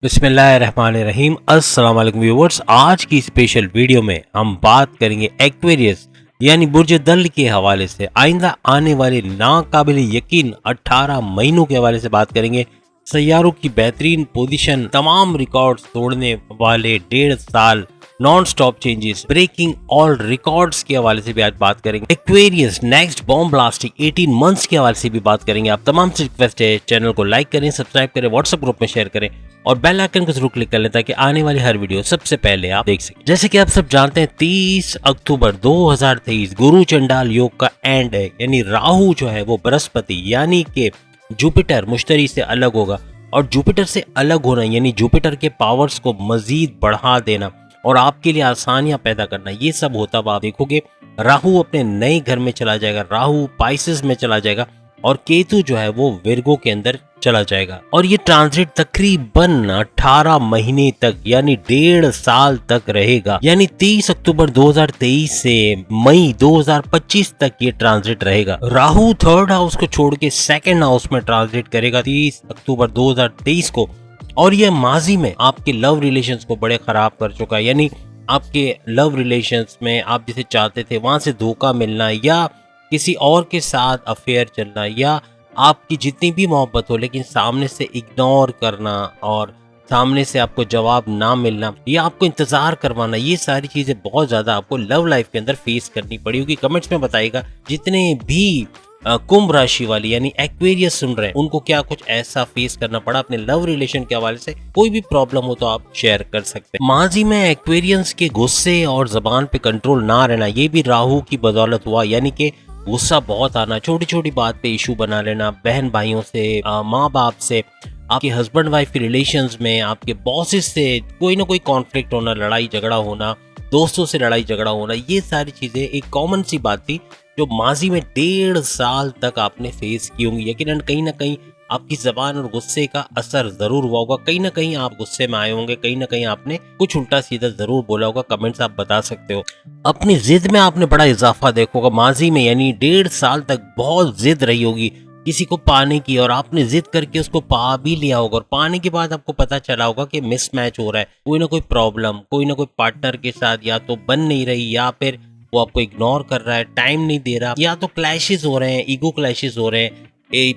बिस्मिल्लाहिर्रहमानिर्रहीम। अस्सलाम वालेकुम व्यूअर्स। आज की स्पेशल वीडियो में हम बात करेंगे एक्वेरियस यानी बुर्ज दल के हवाले से आइंदा आने वाले नाकाबिल यकीन 18 महीनों के हवाले से बात करेंगे। सैयारों की बेहतरीन पोजीशन, तमाम रिकॉर्ड्स तोड़ने वाले 1.5 साल non stop changes, breaking all records के हवाले से भी आज बात करेंगे। Aquarius next bomb blasting 18 months के हवाले से भी बात करेंगे। आप तमाम से रिक्वेस्ट है, चैनल को लाइक करें, सब्सक्राइब करें, व्हाट्सएप ग्रुप में शेयर करें और बेल आइकन को जरूर क्लिक कर लें ताकि आने वाली हर वीडियो सबसे पहले आप देख सकें। जैसे कि आप सब जानते हैं 30 अक्टूबर 2023 गुरु चंडाल योग का एंड है, यानी राहु जो है वो बृहस्पति यानी कि जुपिटर मुश्तरी से अलग होगा और जुपिटर से अलग होना यानी जुपिटर के पावर्स को मजीद बढ़ा देना और आपके लिए आसानियां पैदा करना, ये सब होता हुआ आप देखोगे। राहु अपने नए घर में चला जाएगा, राहु पाइसेस में चला जाएगा और केतु जो है वो विर्गो के अंदर चला जाएगा और ये ट्रांजिट तकरीबन 18 महीने तक यानी 1.5 साल तक रहेगा। यानी 30 अक्टूबर 2023 से मई 2025 तक ये ट्रांजिट रहेगा। राहु थर्ड हाउस को छोड़ के सेकंड हाउस में ट्रांजिट करेगा 30 अक्टूबर 2023 को और ये माजी में आपके लव रिलेशंस को बड़े खराब कर चुका है। यानी आपके लव रिलेशंस में आप जिसे चाहते थे वहां से धोखा मिलना या किसी और के साथ अफेयर चलना या आपकी जितनी भी मोहब्बत हो लेकिन सामने से इग्नोर करना और सामने से आपको जवाब ना मिलना या आपको इंतजार करवाना, ये सारी चीजें बहुत ज्यादा आपको लव लाइफ के अंदर फेस करनी पड़ी होगी। कमेंट्स में बताइएगा जितने भी कुंभ राशि वाली यानी एक्वेरियस सुन रहे हैं उनको क्या कुछ ऐसा फेस करना पड़ा अपने लव रिलेशन के हवाले से। कोई भी प्रॉब्लम हो तो आप शेयर कर सकते हैं। माजी में एक्वेरियंस के गुस्से और जबान पे कंट्रोल ना रहना ये भी राहु की बदौलत हुआ, यानी कि गुस्सा बहुत आना, छोटी छोटी बात पे इशू बना लेना, बहन भाइयों से, माँ बाप से, आपके हस्बैंड वाइफ के रिलेशंस में, आपके बॉसेस से कोई ना कोई कॉन्फ्लिक्ट होना, लड़ाई झगड़ा होना, दोस्तों से लड़ाई झगड़ा होना, ये सारी चीजें एक कॉमन सी बात थी जो माजी में 1.5 साल तक आपने फेस की होंगी। यकीनन कहीं ना कहीं आपकी जबान और गुस्से का असर जरूर हुआ होगा, कहीं ना कहीं आप गुस्से में आए होंगे, कहीं ना कहीं आपने कुछ उल्टा सीधा जरूर बोला होगा। कमेंट्स आप बता सकते हो। अपनी जिद में आपने बड़ा इजाफा देखा होगा माजी में, यानी 1.5 साल तक बहुत जिद रही होगी किसी को पाने की और आपने जिद करके उसको पा भी लिया होगा और पाने के बाद आपको पता चला होगा कि मिसमैच हो रहा है, कोई ना कोई प्रॉब्लम, कोई ना कोई पार्टनर के साथ या तो बन नहीं रही या फिर वो आपको इग्नोर कर रहा है, टाइम नहीं दे रहा, या तो क्लैशेस हो रहे हैं, ईगो क्लैशेस हो रहे हैं,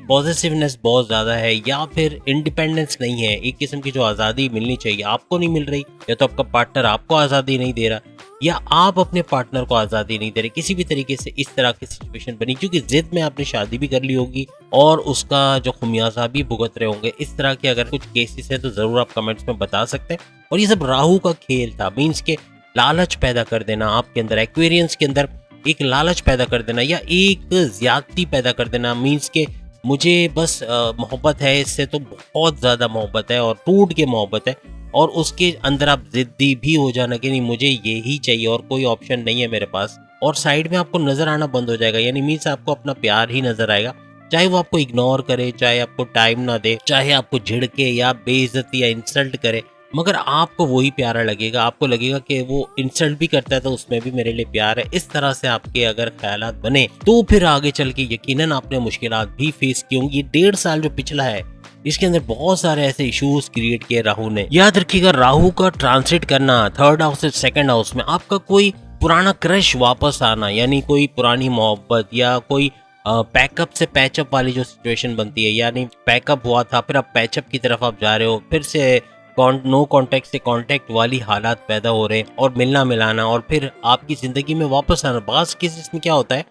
पॉजिटिवनेस बहुत ज्यादा है या फिर इंडिपेंडेंस नहीं है, एक किस्म की जो आज़ादी मिलनी चाहिए आपको नहीं मिल रही, या तो आपका पार्टनर आपको आज़ादी नहीं दे रहा या आप अपने पार्टनर को आज़ादी नहीं दे रहे। किसी भी तरीके से इस तरह की सिचुएशन बनी क्योंकि जिद में आपने शादी भी कर ली होगी और उसका जो खुमियाजा भी भुगत रहे होंगे। इस तरह के अगर कुछ केसेस हैं तो ज़रूर आप कमेंट्स में बता सकते हैं। और ये सब राहु का खेल था, मीन्स के लालच पैदा कर देना आपके अंदर, एक्वेरियंस के अंदर एक लालच पैदा कर देना या एक ज्यादती पैदा कर देना, मीन्स के मुझे बस मोहब्बत है, इससे तो बहुत ज़्यादा मोहब्बत है और टूट के मोहब्बत है और उसके अंदर आप जिद्दी भी हो जाना कि नहीं मुझे ये ही चाहिए और कोई ऑप्शन नहीं है मेरे पास, और साइड में आपको नज़र आना बंद हो जाएगा। यानी मीन्स आपको अपना प्यार ही नज़र आएगा, चाहे वो आपको इग्नोर करे, चाहे आपको टाइम ना दे, चाहे आपको झिड़के या बेइज्जती या इंसल्ट करे, मगर आपको वही प्यारा लगेगा। आपको लगेगा कि वो इंसल्ट भी करता है तो उसमें भी मेरे लिए प्यार है। इस तरह से आपके अगर ख्यालात बने तो फिर आगे चल के यकीनन आपने मुश्किलात भी फेस की होंगी। 1.5 साल जो पिछला है इसके अंदर बहुत सारे ऐसे इश्यूज क्रिएट किए राहु ने। याद रखिएगा राहु का ट्रांसिट करना थर्ड हाउस से सेकंड हाउस में, आपका कोई पुराना क्रश वापस आना, यानी कोई पुरानी मोहब्बत या कोई पैकअप से पैचअप वाली जो सिचुएशन बनती है, यानी पैकअप हुआ था फिर अब पैचअप की तरफ आप जा रहे हो, फिर से नो कांटेक्ट से कांटेक्ट वाली हालात पैदा हो रहे हैं और मिलना मिलाना और फिर आपकी जिंदगी में वापस आना। बास केसेस में क्या होता है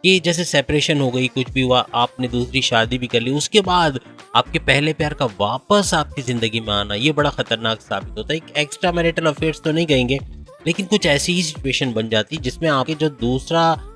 कि जैसे सेपरेशन हो गई, कुछ भी हुआ, आपने दूसरी शादी भी कर ली, उसके बाद आपके पहले प्यार का वापस आपकी जिंदगी में आना, ये बड़ा खतरनाक साबित होता है। एक एक्स्ट्रा मैरिटल अफेयर्स तो नहीं कहेंगे लेकिन कुछ ऐसी ही सिचुएशन बन जाती है जिसमें आपके जो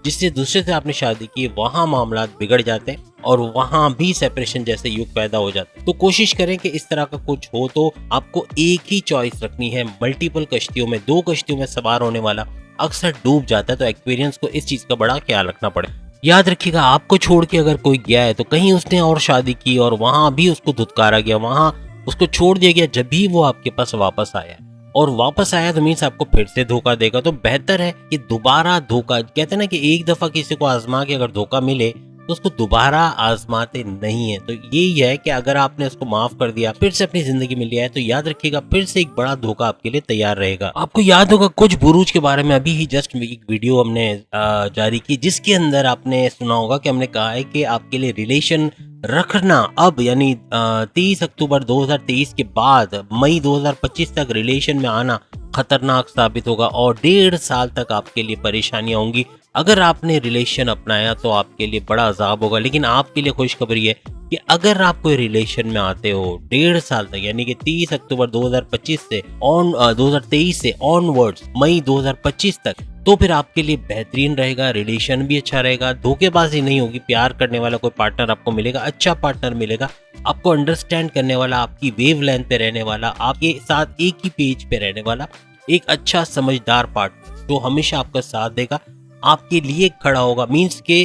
जिससे दूसरे से आपने शादी की वहाँ मामला बिगड़ जाते हैं और वहाँ भी सेपरेशन जैसे युग पैदा हो जाते हैं। तो कोशिश करें कि इस तरह का कुछ हो तो आपको एक ही चॉइस रखनी है। मल्टीपल कश्तियों में 2 कश्तियों में सवार होने वाला अक्सर डूब जाता है, तो एक्सपीरियंस को इस चीज का बड़ा ख्याल रखना पड़े। याद रखिएगा आपको छोड़ के अगर कोई गया है तो कहीं उसने और शादी की और वहां भी उसको धुतकारा गया, वहां उसको छोड़ दिया गया, जब भी वो आपके पास वापस आया और वापस आया तो मीन्स आपको फिर से धोखा देगा। तो बेहतर है कि दोबारा धोखा, कहते हैं ना कि एक दफा किसी को आजमा के अगर धोखा मिले तो उसको दोबारा आजमाते नहीं है। तो यही है कि अगर आपने उसको माफ कर दिया, फिर से अपनी जिंदगी में लिया है, तो याद रखिएगा फिर से एक बड़ा धोखा आपके लिए तैयार रहेगा। आपको याद होगा कुछ बुरूज के बारे में अभी ही जस्ट एक वीडियो हमने जारी की, जिसके अंदर आपने सुना होगा कि हमने कहा है कि आपके लिए रिलेशन रखना अब यानी 30 अक्टूबर 2023 के बाद मई 2025 तक रिलेशन में आना खतरनाक साबित होगा और 1.5 साल तक आपके लिए परेशानियां होंगी। अगर आपने रिलेशन अपनाया तो आपके लिए बड़ा अजाब होगा। लेकिन आपके लिए खुशखबरी है कि अगर आप कोई रिलेशन में आते हो 1.5 साल तक यानी कि 30 अक्टूबर 2025 से 2023 से ऑनवर्ड्स मई 2025 तक, तो फिर आपके लिए बेहतरीन रहेगा, रिलेशन भी अच्छा रहेगा, धोखेबाजी नहीं होगी, प्यार करने वाला कोई पार्टनर आपको मिलेगा, अच्छा पार्टनर मिलेगा, आपको अंडरस्टैंड करने वाला, आपकी वेवलेंथ पे रहने वाला, आपके साथ एक ही पेज पे रहने वाला एक अच्छा समझदार पार्टनर जो हमेशा आपका साथ देगा, आपके लिए खड़ा होगा, मीन्स के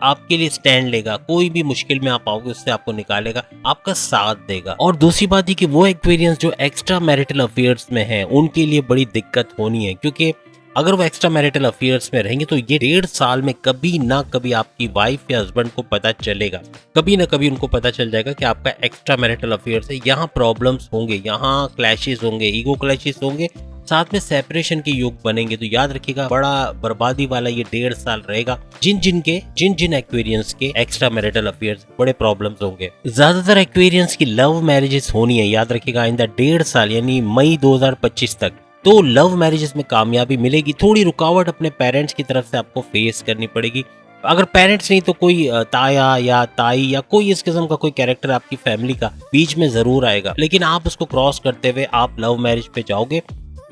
आपके लिए स्टैंड लेगा, कोई भी मुश्किल में आप आओगे उससे आपको निकालेगा, आपका साथ देगा। और दूसरी बात ये कि वो एक्सपीरियंस जो एक्स्ट्रा मैरिटल अफेयर्स में है उनके लिए बड़ी दिक्कत होनी है, क्योंकि अगर वो एक्स्ट्रा मैरिटल अफेयर्स में रहेंगे तो ये 1.5 साल में कभी ना कभी आपकी वाइफ या हस्बैंड को पता चलेगा, कभी ना कभी उनको पता चल जाएगा कि आपका एक्स्ट्रा मैरिटल अफेयर्स है। यहाँ प्रॉब्लम्स होंगे, यहाँ क्लैशेस होंगे, ईगो क्लैशेस होंगे, साथ में सेपरेशन के योग बनेंगे। तो याद रखिएगा बड़ा बर्बादी वाला ये 1.5 साल रहेगा। जिन जिन एक्वेरियंस के एक्स्ट्रा मैरिटल अफेयर्स बड़े प्रॉब्लम्स होंगे। ज्यादातर एक्वेरियंस की लव मैरिजेस होनी है, याद रखिएगा आइंदा 1.5 साल यानी मई 2025 तक तो लव मैरिजेस में कामयाबी मिलेगी। थोड़ी रुकावट अपने पेरेंट्स की तरफ से आपको फेस करनी पड़ेगी। अगर पेरेंट्स नहीं तो कोई ताया या ताई या कोई इस किस्म का कोई कैरेक्टर आपकी फैमिली का बीच में जरूर आएगा, लेकिन आप उसको क्रॉस करते हुए आप लव मैरिज पे जाओगे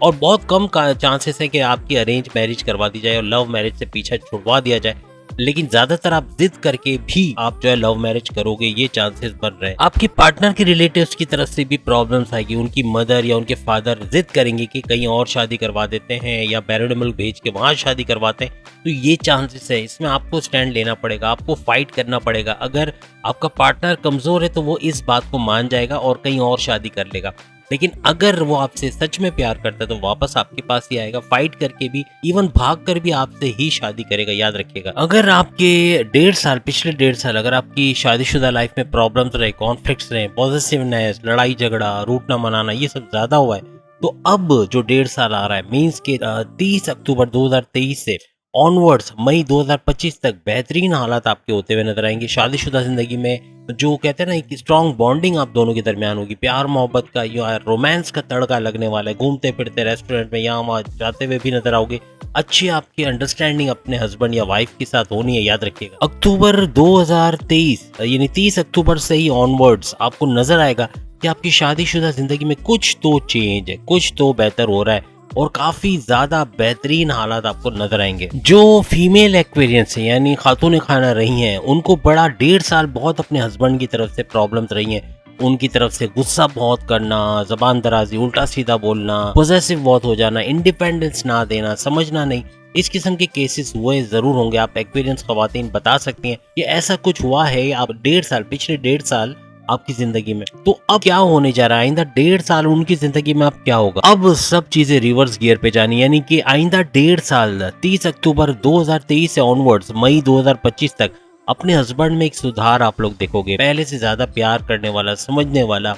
और बहुत कम चांसेस है कि आपकी अरेंज मैरिज करवा दी जाए और लव मैरिज से पीछा छुड़वा दिया जाए। लेकिन ज्यादातर आप जिद करके भी आप जो है लव मैरिज करोगे, ये चांसेस बन रहे हैं। आपके पार्टनर के रिलेटिव्स की तरफ से भी प्रॉब्लम्स आएगी, उनकी मदर या उनके फादर जिद करेंगे कि कहीं और शादी करवा देते हैं या बैरड मुल्क भेज के वहां शादी करवाते हैं, तो ये चांसेस है। इसमें आपको स्टैंड लेना पड़ेगा, आपको फाइट करना पड़ेगा। अगर आपका पार्टनर कमजोर है तो वो इस बात को मान जाएगा और कहीं और शादी कर लेगा, लेकिन अगर वो आपसे सच में प्यार करता है तो वापस आपके पास ही आएगा, फाइट करके भी, इवन भाग कर भी आपसे ही शादी करेगा। याद रखिएगा अगर आपके 1.5 साल पिछले 1.5 साल अगर आपकी शादीशुदा लाइफ में प्रॉब्लम्स रहे, कॉन्फ्लिक्ट्स रहे, पॉजिटिवनेस, लड़ाई झगड़ा, रूठना मनाना, ये सब ज्यादा हुआ है, तो अब जो 1.5 साल आ रहा है मीन्स के 30 अक्टूबर 2023 से ऑनवर्ड्स मई 2025 तक बेहतरीन हालात आपके होते हुए नजर आएंगे। शादीशुदा जिंदगी में जो कहते हैं ना एक स्ट्रॉन्ग बॉन्डिंग आप दोनों के दरमियान होगी, प्यार मोहब्बत का या रोमांस का तड़का लगने वाला है। घूमते फिरते रेस्टोरेंट में यहाँ वहाँ जाते हुए भी नजर आओगे। अच्छी आपकी अंडरस्टैंडिंग अपने हस्बैंड या वाइफ के साथ होनी है। याद रखिएगा अक्टूबर 2023 यानी 30 अक्टूबर से ही ऑनवर्ड्स आपको नजर आएगा कि आपकी शादीशुदा जिंदगी में कुछ तो चेंज है, कुछ तो बेहतर हो रहा है और काफी ज्यादा बेहतरीन हालात आपको नजर आएंगे। जो फीमेल एक्वेरियंस है यानी खातून खाना रही हैं, उनको बड़ा 1.5 साल बहुत अपने हस्बैंड की तरफ से प्रॉब्लम्स रही हैं। उनकी तरफ से गुस्सा बहुत करना, जबान दराजी, उल्टा सीधा बोलना, पॉजेसिव बहुत हो जाना, इंडिपेंडेंस ना देना, समझना नहीं, इस किस्म के केसेस हुए जरूर होंगे। आप एक्वेरियंस खवातीन बता सकती हैं कि ऐसा कुछ हुआ है आप 1.5 साल पिछले 1.5 साल आपकी जिंदगी में। तो अब क्या होने जा रहा है आइंदा 1.5 साल उनकी जिंदगी में अब क्या होगा? अब सब चीजें रिवर्स गियर पे जानी, यानी कि आइंदा 1.5 साल 30 अक्टूबर 2023 से ऑनवर्ड्स मई 2025 तक अपने हस्बैंड में एक सुधार आप लोग देखोगे। पहले से ज्यादा प्यार करने वाला, समझने वाला,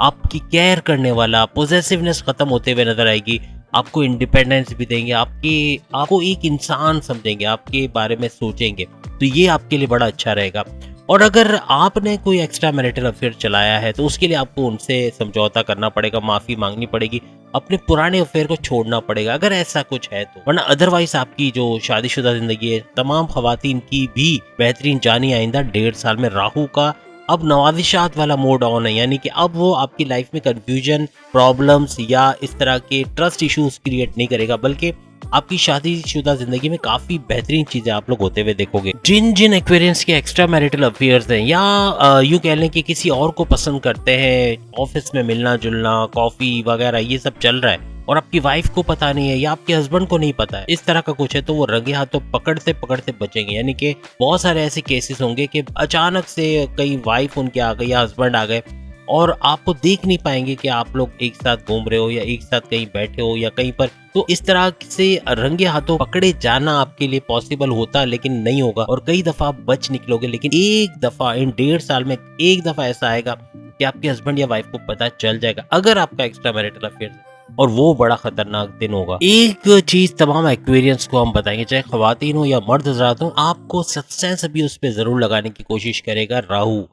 आपकी केयर करने वाला, पॉजेसिवनेस खत्म होते हुए नजर आएगी। आपको इंडिपेंडेंस भी देंगे, आपको एक इंसान समझेंगे, आपके बारे में सोचेंगे, तो ये आपके लिए बड़ा अच्छा रहेगा। और अगर आपने कोई एक्स्ट्रा मैरिटल अफेयर चलाया है तो उसके लिए आपको उनसे समझौता करना पड़ेगा, माफी मांगनी पड़ेगी, अपने पुराने अफेयर को छोड़ना पड़ेगा अगर ऐसा कुछ है तो, वरना अदरवाइज आपकी जो शादीशुदा जिंदगी है तमाम खवातीन की भी बेहतरीन जानी आइंदा 1.5 साल में राहु का अब नवाजिशात वाला मोड ऑन है, यानी कि अब वो आपकी लाइफ में कंफ्यूजन, प्रॉब्लम्स या इस तरह के ट्रस्ट इश्यूज क्रिएट नहीं करेगा, बल्कि आपकी शादीशुदा जिंदगी में काफी बेहतरीन चीजें आप लोग होते हुए देखोगे। जिन एक्वेरियंस के एक्स्ट्रा मैरिटल अफेयर्स हैं या यूं कह लें कि किसी और को पसंद करते हैं, ऑफिस में मिलना जुलना, कॉफी वगैरह ये सब चल रहा है और आपकी वाइफ को पता नहीं है या आपके हस्बैंड को नहीं पता है, इस तरह का कुछ है, तो वो रंगे हाथों पकड़ते पकड़ते बचेंगे। यानी कि बहुत सारे ऐसे केसेस होंगे कि अचानक से कहीं वाइफ उनके आ गई या हस्बैंड आ गए और आपको देख नहीं पाएंगे कि आप लोग एक साथ घूम रहे हो या एक साथ कहीं बैठे हो या कहीं पर। तो इस तरह से रंगे हाथों पकड़े जाना आपके लिए पॉसिबल होता लेकिन नहीं होगा, और कई दफा आप बच निकलोगे। लेकिन एक दफा इन 1.5 साल में एक दफा ऐसा आएगा कि आपके हस्बैंड या वाइफ को पता चल जाएगा अगर आपका एक्स्ट्रा मैरिटल अफेयर है, और वो बड़ा खतरनाक दिन होगा। एक चीज तमाम एक्वेरियंस को हम बताएंगे, चाहे खवातीन हो या मर्द हजरात हो, आपको सब्सटेंस अब्यूज पे जरूर लगाने की कोशिश करेगा राहु,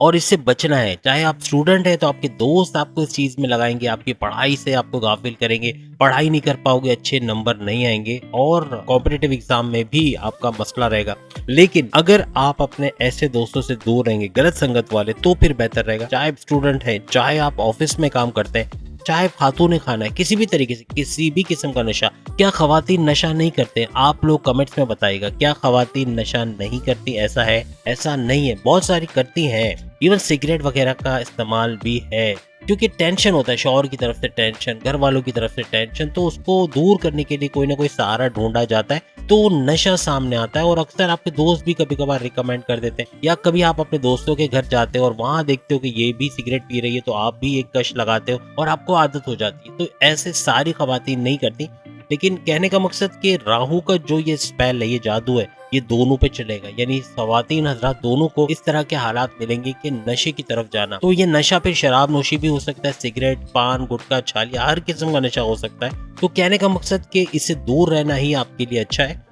और इससे बचना है। चाहे आप स्टूडेंट है तो आपके दोस्त आपको इस चीज में लगाएंगे, आपकी पढ़ाई से आपको गाफिल करेंगे, पढ़ाई नहीं कर पाओगे, अच्छे नंबर नहीं आएंगे, और कॉम्पिटिटिव एग्जाम में भी आपका मसला रहेगा। लेकिन अगर आप अपने ऐसे दोस्तों से दूर रहेंगे, गलत संगत वाले, तो फिर बेहतर रहेगा। चाहे स्टूडेंट है, चाहे आप ऑफिस में काम करते हैं, चाहे खातून ने खाना है, किसी भी तरीके से किसी भी किस्म का नशा। क्या खवातीन नशा नहीं करते? आप लोग कमेंट्स में बताइएगा, क्या खवातीन नशा नहीं करती? ऐसा है? ऐसा नहीं है, बहुत सारी करती हैं। इवन सिगरेट वगैरह का इस्तेमाल भी है, क्योंकि टेंशन होता है, शौहर की तरफ से टेंशन, घर वालों की तरफ से टेंशन, तो उसको दूर करने के लिए कोई ना कोई सहारा ढूंढा जाता है, तो नशा सामने आता है। और अक्सर आपके दोस्त भी कभी कभार रिकमेंड कर देते हैं, या कभी आप अपने दोस्तों के घर जाते हो और वहां देखते हो कि ये भी सिगरेट पी रही है, तो आप भी एक कश लगाते हो और आपको आदत हो जाती है। तो ऐसे सारी खवातीन नहीं करती, लेकिन कहने का मकसद कि राहु का जो ये स्पेल है, ये जादू है, ये दोनों पे चलेगा। यानी खवातीन हजरात दोनों को इस तरह के हालात मिलेंगे कि नशे की तरफ जाना। तो ये नशा फिर शराब नोशी भी हो सकता है, सिगरेट, पान, गुटखा, छालिया, हर किस्म का नशा हो सकता है। तो कहने का मकसद कि इससे दूर रहना ही आपके लिए अच्छा है।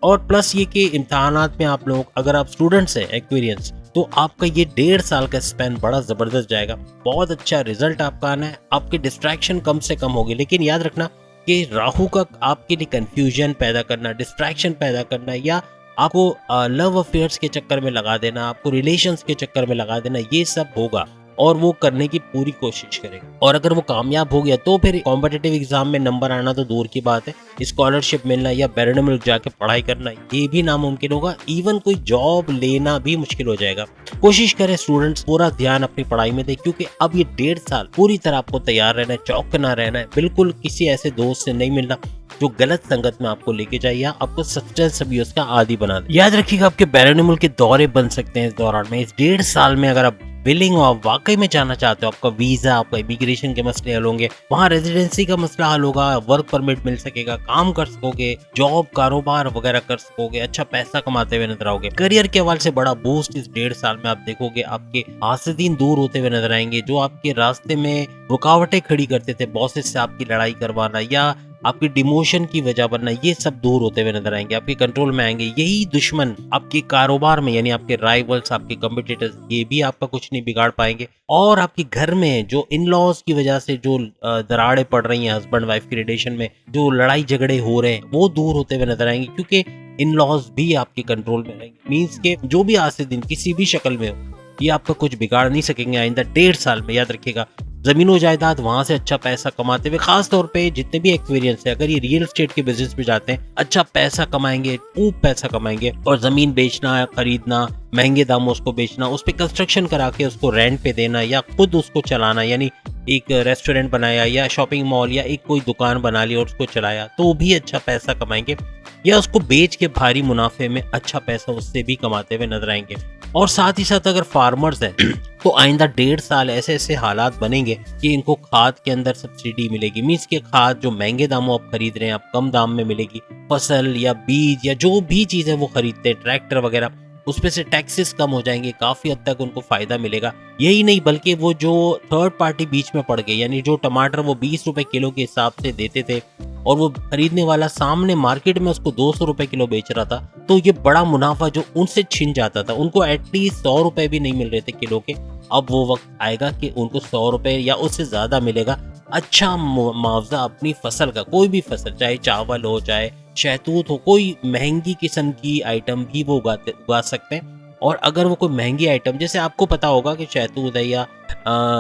और प्लस ये कि इम्तहानात में आप लोग, अगर आप स्टूडेंट्स हैं एक्सपीरियंस, तो आपका ये 1.5 साल का स्पेन बड़ा जबरदस्त जाएगा, बहुत अच्छा रिजल्ट आपका आना है, आपके डिस्ट्रैक्शन कम से कम होगी। लेकिन याद रखना कि राहु का आपके लिए कंफ्यूजन पैदा करना, डिस्ट्रैक्शन पैदा करना, या आपको लव अफेयर्स के चक्कर में लगा देना, आपको रिलेशंस के चक्कर में लगा देना, ये सब होगा, और वो करने की पूरी कोशिश करेगा। और अगर वो कामयाब हो गया तो फिर कॉम्पिटिटिव एग्जाम में नंबर आना तो दूर की बात है, स्कॉलरशिप मिलना या बैरन मुल्क जाके पढ़ाई करना ये भी नामुमकिन होगा। इवन कोई जॉब लेना भी मुश्किल हो जाएगा। कोशिश करें स्टूडेंट्स पूरा ध्यान अपनी पढ़ाई में दें, क्योंकि अब ये 1.5 साल पूरी तरह आपको तैयार रहना है, चौकना रहना है, बिल्कुल किसी ऐसे दोस्त से नहीं मिलना जो गलत संगत में आपको लेके जाए या आपको सब्सटेंस अब्यूज का आदी बना दे। याद रखिएगा, आपके बैरन मुल्क के दौरे बन सकते हैं इस दौरान में। इस 1.5 साल में अगर आप विलिंग हो, आप वाकई में जाना चाहते हो, आपका वीजा, आपका इमिग्रेशन के मसले हल होंगे, वहाँ रेजिडेंसी का मसला हल होगा, वर्क परमिट मिल सकेगा, काम कर सकोगे, जॉब कारोबार वगैरह कर सकोगे, अच्छा पैसा कमाते हुए नजर आओगे। करियर के हवाले से बड़ा बूस्ट इस 1.5 साल में आप देखोगे। आपके हासिदीन दूर होते हुए नजर आएंगे, जो आपके रास्ते में रुकावटें खड़ी करते थे, बॉसेस से आपकी लड़ाई करवाना या आपकी डिमोशन की वजह बनना, ये सब दूर होते हुए नजर आएंगे, आपके कंट्रोल में आएंगे। यही दुश्मन आपके कारोबार में, यानी आपके राइवल्स, आपके कम्पिटिटर्स, ये भी आपका कुछ नहीं बिगाड़ पाएंगे। और आपके घर में जो इन लॉज की वजह से जो दरारें पड़ रही हैं, हस्बैंड वाइफ की रिलेशन में जो लड़ाई झगड़े हो रहे हैं, वो दूर होते हुए नजर आएंगे, क्योंकि इन लॉज भी आपके कंट्रोल में रहेंगे। मीन्स के जो भी आज से दिन किसी भी शक्ल में हो, ये आपका कुछ बिगाड़ नहीं सकेंगे आइंदा 1.5 साल में। याद रखिएगा, जमीनों जायदाद वहां से अच्छा पैसा कमाते हुए, खास तौर पे जितने भी एक्सपीरियंस है, अगर ये रियल एस्टेट के बिजनेस में जाते हैं, अच्छा पैसा कमाएंगे, खूब पैसा कमाएंगे। और जमीन बेचना, खरीदना, महंगे दामों उसको बेचना, उस पर कंस्ट्रक्शन करा के उसको रेंट पे देना या खुद उसको चलाना, यानी एक रेस्टोरेंट बनाया या शॉपिंग मॉल या एक कोई दुकान बना ली और उसको चलाया, तो भी अच्छा पैसा कमाएंगे। या उसको बेच के भारी मुनाफे में अच्छा पैसा उससे भी कमाते हुए नजर आएंगे। और साथ ही साथ अगर फार्मर्स हैं तो आइंदा 1.5 साल ऐसे ऐसे हालात बनेंगे कि इनको खाद के अंदर सब्सिडी मिलेगी। मीन्स के खाद जो महंगे दामों आप खरीद रहे हैं, आप कम दाम में मिलेगी। फसल या बीज या जो भी चीजें वो खरीदते हैं, ट्रैक्टर वगैरह, उस पे से टैक्सेस कम हो जाएंगे, काफी हद तक उनको फायदा मिलेगा। यही नहीं बल्कि वो जो थर्ड पार्टी बीच में पड़ गई, यानी जो टमाटर वो 20 रुपए किलो के हिसाब से देते थे और वो खरीदने वाला सामने मार्केट में उसको 200 रुपए किलो बेच रहा था, तो ये बड़ा मुनाफा जो उनसे छिन जाता था, उनको एटलीस्ट 100 रुपए भी नहीं मिल रहे थे किलो के। अब वो वक्त आएगा कि उनको 100 रुपए या उससे ज्यादा मिलेगा, अच्छा मुआवजा अपनी फसल का। कोई भी फसल, चाहे चावल हो, चाहे शहतूत हो, कोई महंगी किस्म की आइटम भी वो उगा सकते हैं। और अगर वो कोई महंगी आइटम, जैसे आपको पता होगा कि शहतूत है या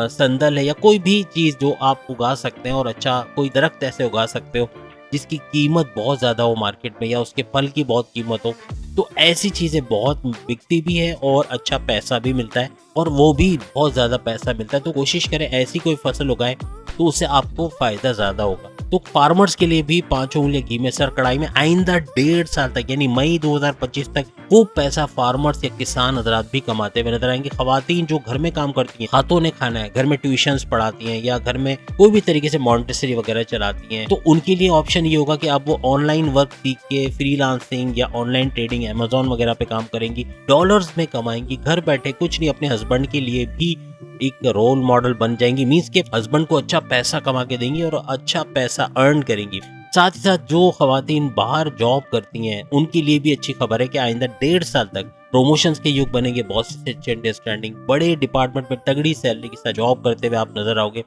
संदल है या कोई भी चीज़ जो आप उगा सकते हैं, और अच्छा कोई दरख्त ऐसे उगा सकते हो जिसकी कीमत बहुत ज़्यादा हो मार्केट में, या उसके फल की बहुत कीमत हो, तो ऐसी चीज़ें बहुत बिकती भी है और अच्छा पैसा भी मिलता है, और वो भी बहुत ज़्यादा पैसा मिलता है। तो कोशिश करें ऐसी कोई फसल उगाएं तो उससे आपको फ़ायदा ज़्यादा होगा। तो फार्मर्स के लिए भी 5 उंगलियां घी में सर कढ़ाई में आइंदा 1.5 साल तक यानी मई 2025 तक वो पैसा फार्मर्स या किसान हजरात भी कमाते हुए नजर आएंगे। खवातीन जो घर में काम करती हैं, हाथों ने खाना है, घर में ट्यूशंस पढ़ाती हैं या घर में कोई भी तरीके से मॉन्टेसरी वगैरह चलाती हैं, तो उनके लिए ऑप्शन ये होगा कि आप वो ऑनलाइन वर्क सीख के फ्रीलांसिंग या ऑनलाइन ट्रेडिंग अमेजोन वगैरह पे काम करेंगी, डॉलर्स में कमाएंगी, घर बैठे कुछ नहीं अपने हस्बैंड के लिए भी एक रोल मॉडल बन जाएंगी। मींस के हस्बैंड को अच्छा पैसा कमा के देंगी और अच्छा पैसा अर्न करेंगी। साथ ही साथ जो खवातीन बाहर जॉब करती हैं उनके लिए भी अच्छी खबर है कि आइंदा 1.5 साल तक प्रमोशंस के युग बनेंगे, बॉस से अच्छी अंडरस्टैंडिंग, बड़े डिपार्टमेंट में तगड़ी सैलरी के साथ जॉब करते हुए आप नजर आओगे।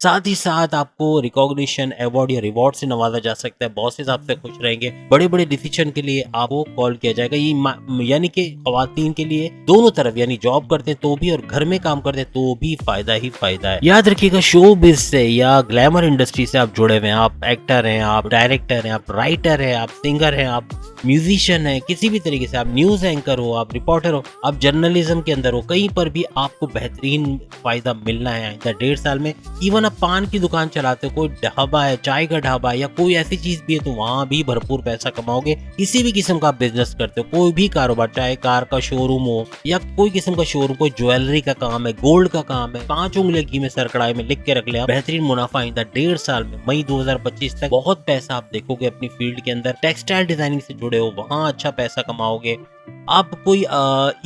साथ ही साथ आपको रिकॉग्निशन, अवार्ड या रिवॉर्ड से नवाजा जा सकता है, बॉसेस आपसे खुश रहेंगे, बड़े बड़े डिसीजन के लिए आपको कॉल किया जाएगा। ये यानी कि खवातीन के लिए दोनों तरफ यानी जॉब करते तो भी और घर में काम करते तो भी फायदा ही फायदा है। याद रखिएगा शोबिज से या ग्लैमर इंडस्ट्री से आप जुड़े हुए हैं, आप एक्टर हैं, आप डायरेक्टर हैं, आप राइटर हैं, आप सिंगर हैं, आप म्यूजिशियन है, किसी भी तरीके से आप न्यूज एंकर हो, आप रिपोर्टर हो, आप जर्नलिज्म के अंदर हो, कहीं पर भी आपको बेहतरीन फायदा मिलना है आइंदा 1.5 साल में। इवन आप पान की दुकान चलाते हो, कोई ढाबा है, चाय का ढाबा है या कोई ऐसी चीज भी है तो वहां भी भरपूर पैसा कमाओगे। किसी भी किस्म का बिजनेस करते हो, कोई भी कारोबार, चाहे कार का शोरूम हो या कोई किस्म का शोरूम, कोई ज्वेलरी का काम है, गोल्ड का काम है, 5 उंगलियां घी में सर कढ़ाई में लिख के रख ले, बेहतरीन मुनाफा आइंदा 1.5 साल में मई 2025 तक बहुत पैसा आप देखोगे अपनी फील्ड के अंदर। टेक्सटाइल डिजाइनिंग से जुड़े हो वहां अच्छा पैसा कमाओगे। आप कोई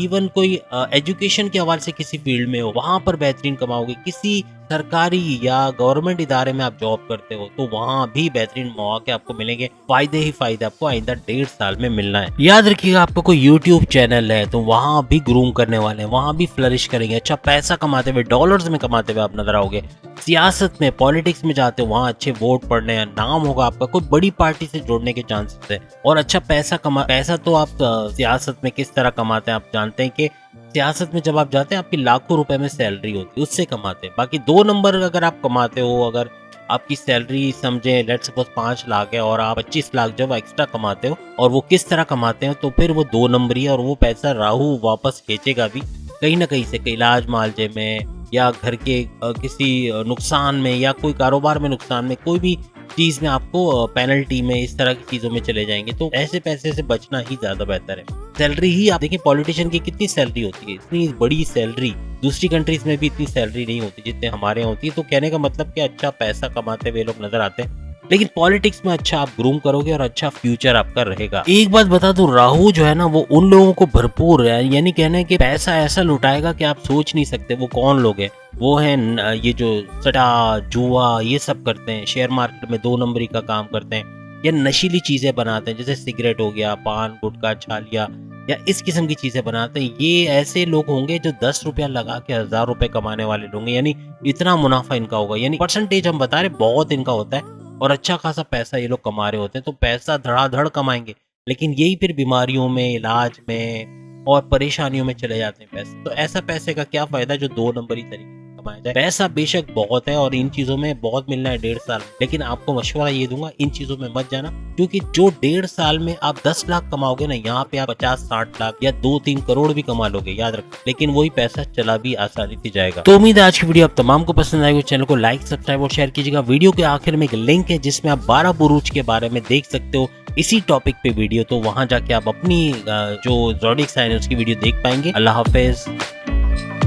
इवन कोई एजुकेशन के हवाले से किसी फील्ड में हो वहां पर बेहतरीन कमाओगे। किसी सरकारी या गवर्नमेंट इदारे में आप जॉब करते हो तो वहां भी बेहतरीन मौके आपको मिलेंगे, फायदे ही फायदे आपको आइंदा 1.5 साल में मिलना है। याद रखिएगा आपको कोई यूट्यूब चैनल है तो वहां भी ग्रूम करने वाले हैं, वहां भी फ्लरिश करेंगे, अच्छा पैसा कमाते हुए, डॉलर्स में कमाते हुए आप नजर आओगे। सियासत में, पॉलिटिक्स में जाते हो वहां अच्छे वोट पड़ने हैं, नाम होगा आपका, कोई बड़ी पार्टी से जुड़ने के चांसेस है और अच्छा पैसा तो आप सियासत में किस तरह कमाते हैं आप जानते हैं कि सियासत में जब आप जाते हैं आपकी लाखों रुपए में सैलरी होती है, उससे कमाते हैं। बाकी 2 नंबर अगर आप कमाते हो, अगर आपकी सैलरी समझे लेट्स सपोज 5 लाख है और आप 25 लाख जब एक्स्ट्रा कमाते हो और वो किस तरह कमाते हो तो फिर वो 2 नंबरी है और वो पैसा राहु वापस खींचेगा भी कहीं ना कहीं से, कहीं इलाज मालजे में या घर के किसी नुकसान में या कोई कारोबार में नुकसान में, कोई भी चीज में आपको पेनल्टी में, इस तरह की चीजों में चले जाएंगे। तो ऐसे पैसे से बचना ही ज्यादा बेहतर है। सैलरी ही आप देखिए पॉलिटिशियन की कितनी सैलरी होती है, इतनी बड़ी सैलरी दूसरी कंट्रीज में भी इतनी सैलरी नहीं होती जितने हमारे होती है। तो कहने का मतलब कि अच्छा पैसा कमाते हुए लोग नजर आते हैं, लेकिन पॉलिटिक्स में अच्छा आप ग्रूम करोगे और अच्छा फ्यूचर आपका रहेगा। एक बात बता दूं, राहु जो है ना वो उन लोगों को भरपूर है, यानी कहने कि पैसा ऐसा लुटाएगा कि आप सोच नहीं सकते। वो कौन लोग हैं? वो है ये जो सट्टा जुआ ये सब करते हैं, शेयर मार्केट में 2 नंबरी का काम करते हैं या नशीली चीजें बनाते हैं, जैसे सिगरेट हो गया, पान गुटखा छालिया या इस किस्म की चीजें बनाते हैं। ये ऐसे लोग होंगे जो 10 रुपया लगा के 1000 रुपए कमाने वाले लोग हैं, यानी इतना मुनाफा इनका होगा। यानी परसेंटेज हम बता रहे बहुत इनका होता है और अच्छा खासा पैसा ये लोग कमा रहे होते हैं। तो पैसा धड़ाधड़ कमाएंगे, लेकिन यही फिर बीमारियों में, इलाज में और परेशानियों में चले जाते हैं पैसे। तो ऐसा पैसे का क्या फायदा जो 2 नंबरी तरीके से कमाया जाए। पैसा बेशक बहुत है और इन चीजों में बहुत मिलना है 1.5 साल, लेकिन आपको मशवरा ये दूंगा इन चीजों में मत जाना, क्योंकि जो 1.5 साल में आप 10 लाख कमाओगे ना, यहाँ पे आप 50-60 लाख या 2-3 करोड़ भी कमा लोगे, याद रखो। लेकिन वही पैसा चला भी आसानी से जाएगा। तो उम्मीद है आज की वीडियो आप तमाम को पसंद आएगी। चैनल को लाइक, सब्सक्राइब और शेयर कीजिएगा। वीडियो के आखिर में एक लिंक है जिसमें आप 12 बुरूज के बारे में देख सकते हो, इसी टॉपिक पे वीडियो। तो वहां जाके आप अपनी जो ज़ोडिएक साइन है उसकी वीडियो देख पाएंगे। अल्लाह हाफिज।